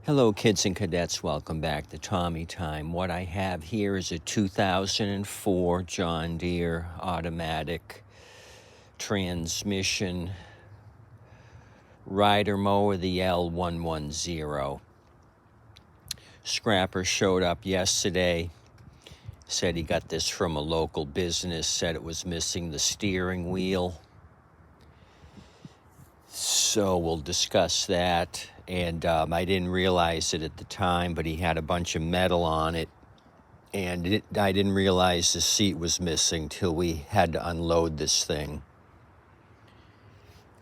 Hello kids and cadets, welcome back to Tommy Time. What I have here is a 2004 John Deere automatic transmission rider mower, the L110. Scrapper showed up yesterday, said he got this from a local business, said it was missing the steering wheel. So we'll discuss that. And I didn't realize it at the time, but he had a bunch of metal on it. And I didn't realize the seat was missing till we had to unload this thing.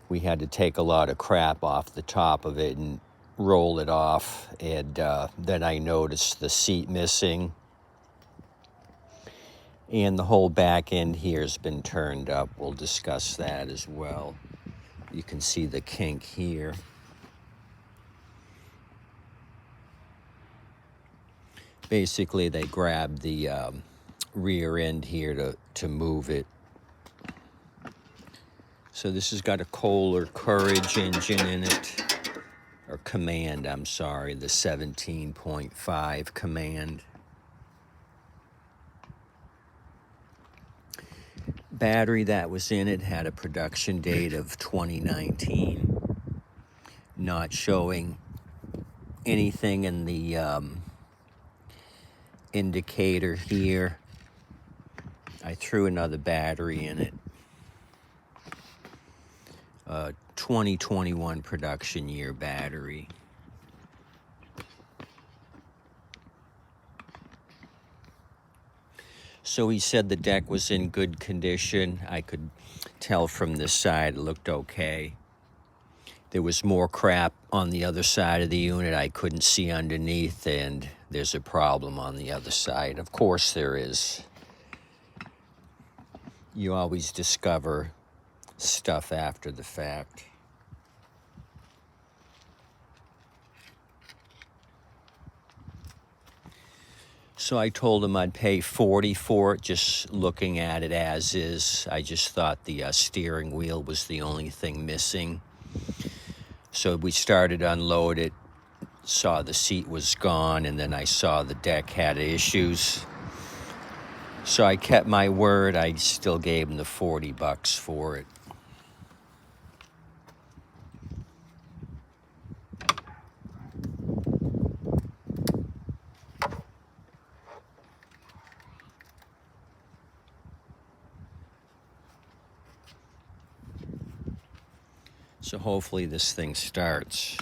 We had to take a lot of crap off the top of it and roll it off. And then I noticed the seat missing. And the whole back end here has been turned up. We'll discuss that as well. You can see the kink here. Basically, they grabbed the rear end here to move it. So this has got a Kohler Courage engine in it, or Command, I'm sorry, the 17.5 Command. Battery that was in it had a production date of 2019, not showing anything in the indicator here. I threw another battery in it. 2021 production year battery. So he said the deck was in good condition. I could tell from this side it looked okay. There was more crap on the other side of the unit I couldn't see underneath, and there's a problem on the other side. Of course there is. You always discover stuff after the fact. So I told him I'd pay $40 for it, just looking at it as is. I just thought the steering wheel was the only thing missing. So we started to unload it, saw the seat was gone, and then I saw the deck had issues. So I kept my word. I still gave him the $40 for it. So hopefully this thing starts.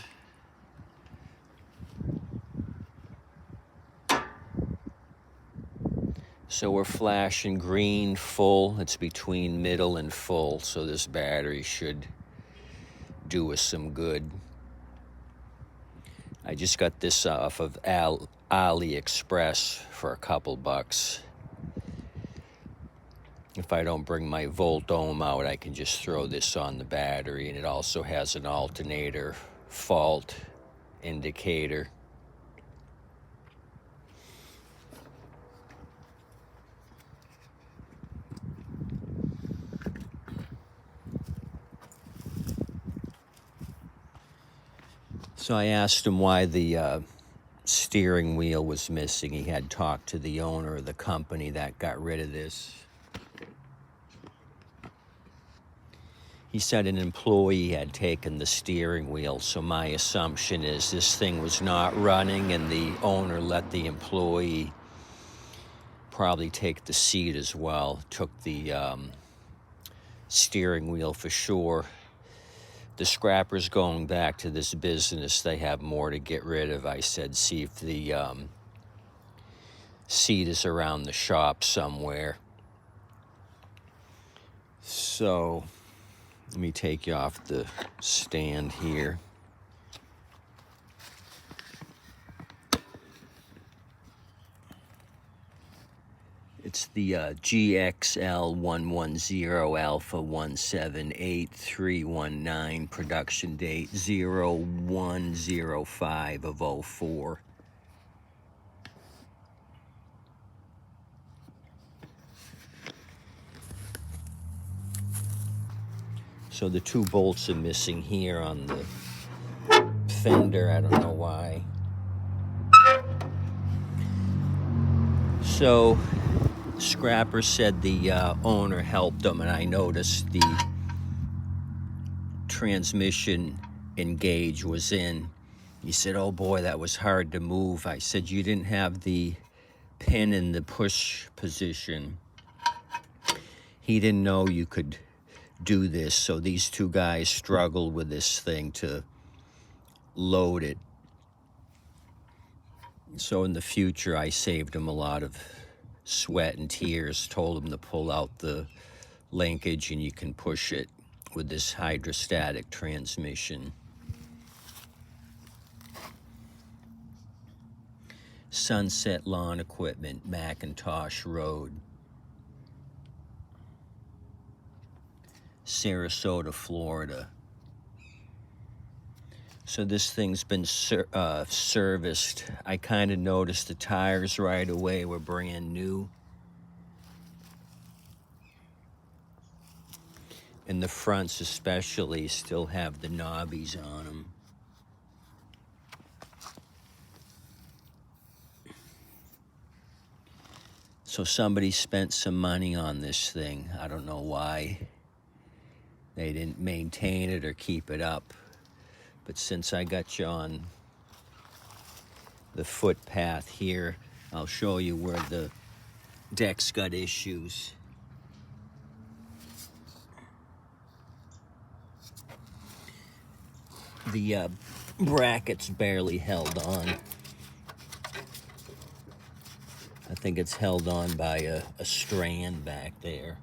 So we're flashing green, full. It's between middle and full, so this battery should do us some good. I just got this off of AliExpress for a couple bucks. If I don't bring my volt ohm out, I can just throw this on the battery, and it also has an alternator fault indicator. So I asked him why the steering wheel was missing. He had talked to the owner of the company that got rid of this. He said an employee had taken the steering wheel, so my assumption is this thing was not running and the owner let the employee probably take the seat as well, took the steering wheel for sure. The scrapper's going back to this business. They have more to get rid of. I said, see if the seat is around the shop somewhere. So let me take you off the stand here. It's the GXL110 Alpha 178319, production date 0105 of 04. So the two bolts are missing here on the fender. I don't know why. So Scrapper said the owner helped him, and I noticed the transmission engage was in. He said, "Oh boy, that was hard to move." I said, "You didn't have the pin in the push position." He didn't know you could do this, so these two guys struggled with this thing to load it. So in the future, I saved him a lot of sweat and tears, told him to pull out the linkage and you can push it with this hydrostatic transmission. Sunset Lawn Equipment, McIntosh Road, Sarasota, Florida. So this thing's been serviced. I kind of noticed the tires right away were brand new. And the fronts especially still have the knobbies on them. So somebody spent some money on this thing. I don't know why they didn't maintain it or keep it up. But since I got you on the footpath here, I'll show you where the deck's got issues. The bracket's barely held on. I think it's held on by a strand back there.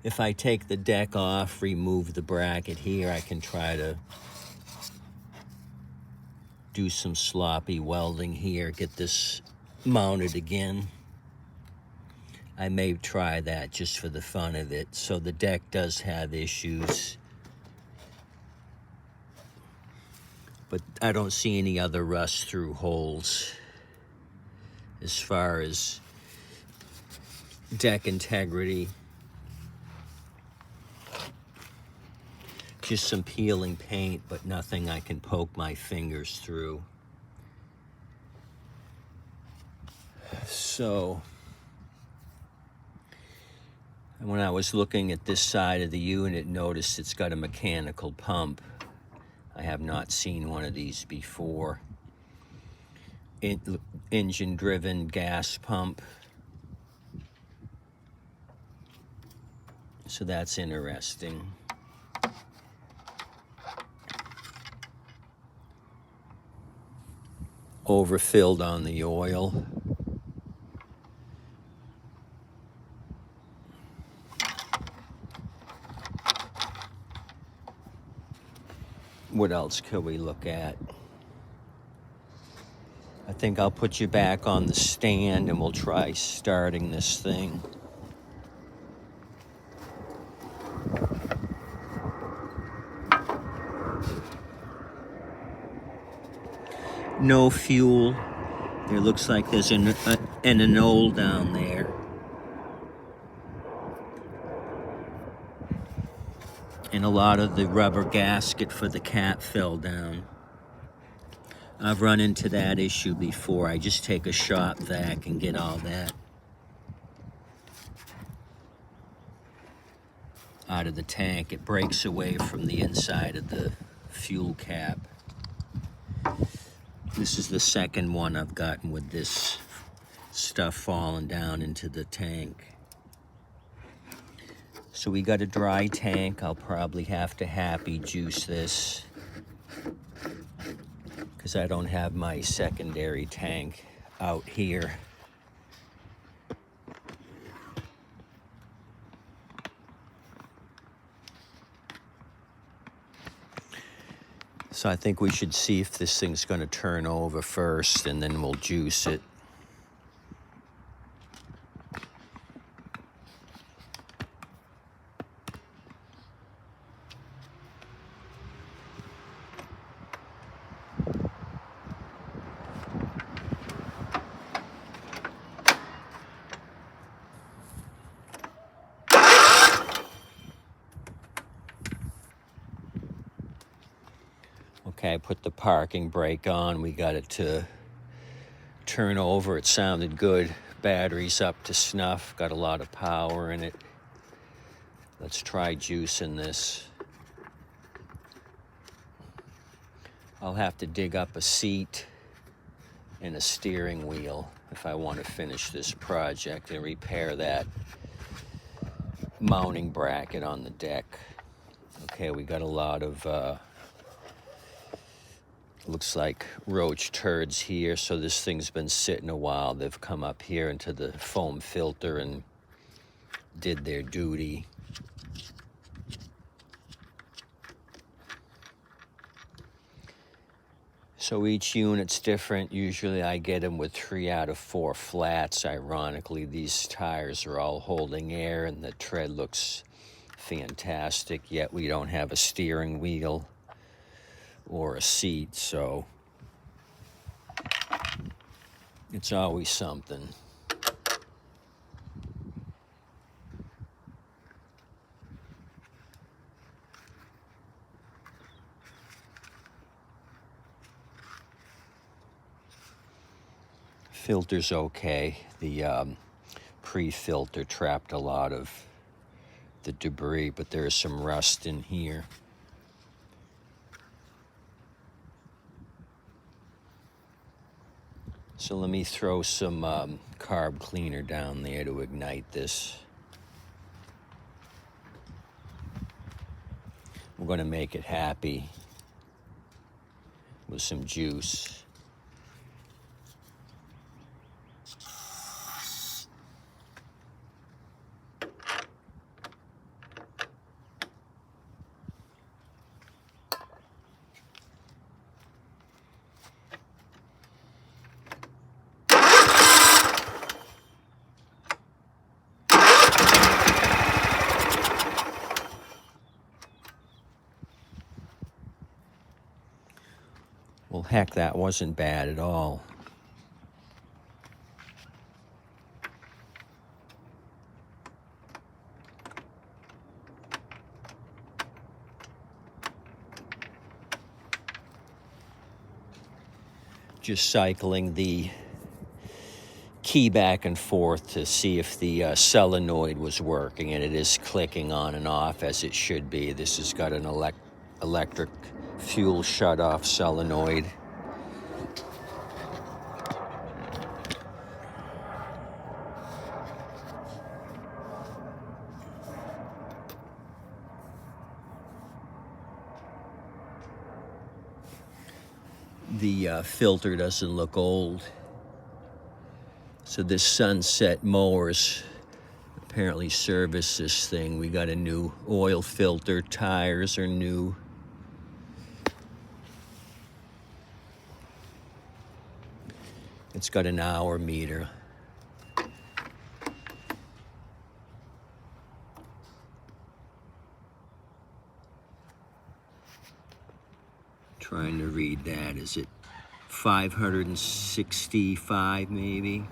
If I take the deck off, remove the bracket here, I can try to do some sloppy welding here, get this mounted again. I may try that just for the fun of it. So the deck does have issues, but I don't see any other rust through holes. As far as deck integrity, just some peeling paint, but nothing I can poke my fingers through. So when I was looking at this side of the unit, noticed it's got a mechanical pump. I have not seen one of these before. Engine-driven gas pump. So that's interesting. Overfilled on the oil. What else could we look at? I think I'll put you back on the stand and we'll try starting this thing. No fuel. There looks like there's an anole down there. And a lot of the rubber gasket for the cap fell down. I've run into that issue before. I just take a shop vac and get all that out of the tank. It breaks away from the inside of the fuel cap. This is the second one I've gotten with this stuff falling down into the tank. So we got a dry tank. I'll probably have to happy juice this because I don't have my secondary tank out here. So I think we should see if this thing's going to turn over first, and then we'll juice it. Okay, I put the parking brake on. We got it to turn over. It sounded good. Battery's up to snuff, got a lot of power in it. Let's try juicing this. I'll have to dig up a seat and a steering wheel if I want to finish this project and repair that mounting bracket on the deck. Okay, we got a lot of looks like roach turds here, so this thing's been sitting a while. They've come up here into the foam filter and did their duty. So each unit's different. Usually I get them with 3 out of 4 flats. Ironically, these tires are all holding air and the tread looks fantastic, yet we don't have a steering wheel or a seat, so it's always something. Filter's okay. The pre-filter trapped a lot of the debris, but there's some rust in here. So let me throw some carb cleaner down there to ignite this. We're going to make it happy with some juice. Well, heck, that wasn't bad at all. Just cycling the key back and forth to see if the solenoid was working, and it is clicking on and off as it should be. This has got an electric fuel shut-off solenoid. The filter doesn't look old. So this Sunset Mowers apparently serviced this thing. We got a new oil filter, tires are new. It's got an hour meter. Trying to read that. Is it 565 maybe?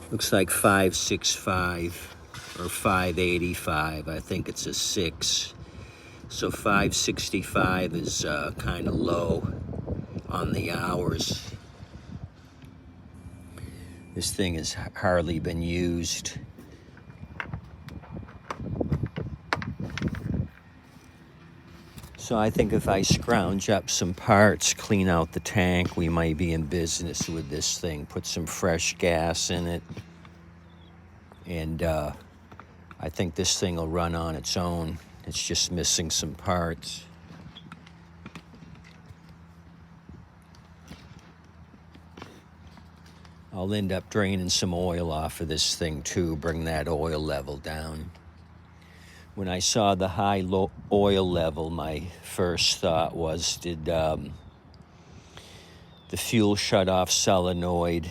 Looks like 565 or 585. I think it's a 6. So 565 is kind of low on the hours. This thing has hardly been used. So I think if I scrounge up some parts, clean out the tank, we might be in business with this thing. Put some fresh gas in it. And I think this thing will run on its own. It's just missing some parts. I'll end up draining some oil off of this thing too, bring that oil level down. When I saw the high oil level, my first thought was, did the fuel shut-off solenoid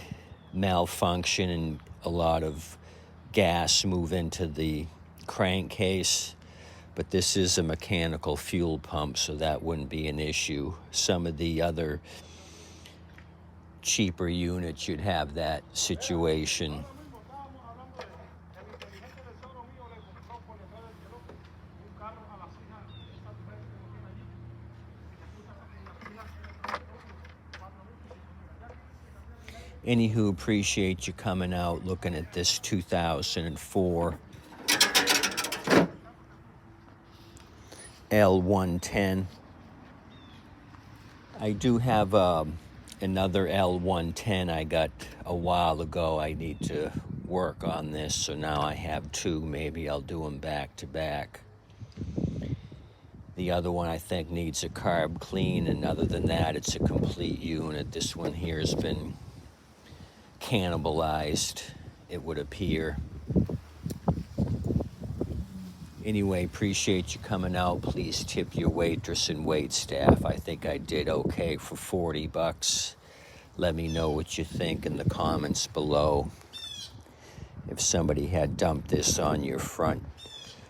malfunction and a lot of gas move into the crankcase? But this is a mechanical fuel pump, so that wouldn't be an issue. Some of the other cheaper units, you'd have that situation. Anywho, appreciate you coming out, looking at this 2004 L110. I do have another L110 I got a while ago. I need to work on this, so now I have two. Maybe I'll do them back to back. The other one I think needs a carb clean, and other than that, it's a complete unit. This one here has been cannibalized, it would appear. Anyway, appreciate you coming out. Please tip your waitress and wait staff. I think I did okay for 40 bucks. Let me know what you think in the comments below. If somebody had dumped this on your front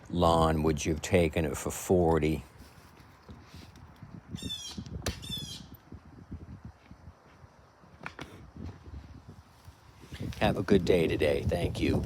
lawn, would you have taken it for 40? Have a good day today. Thank you.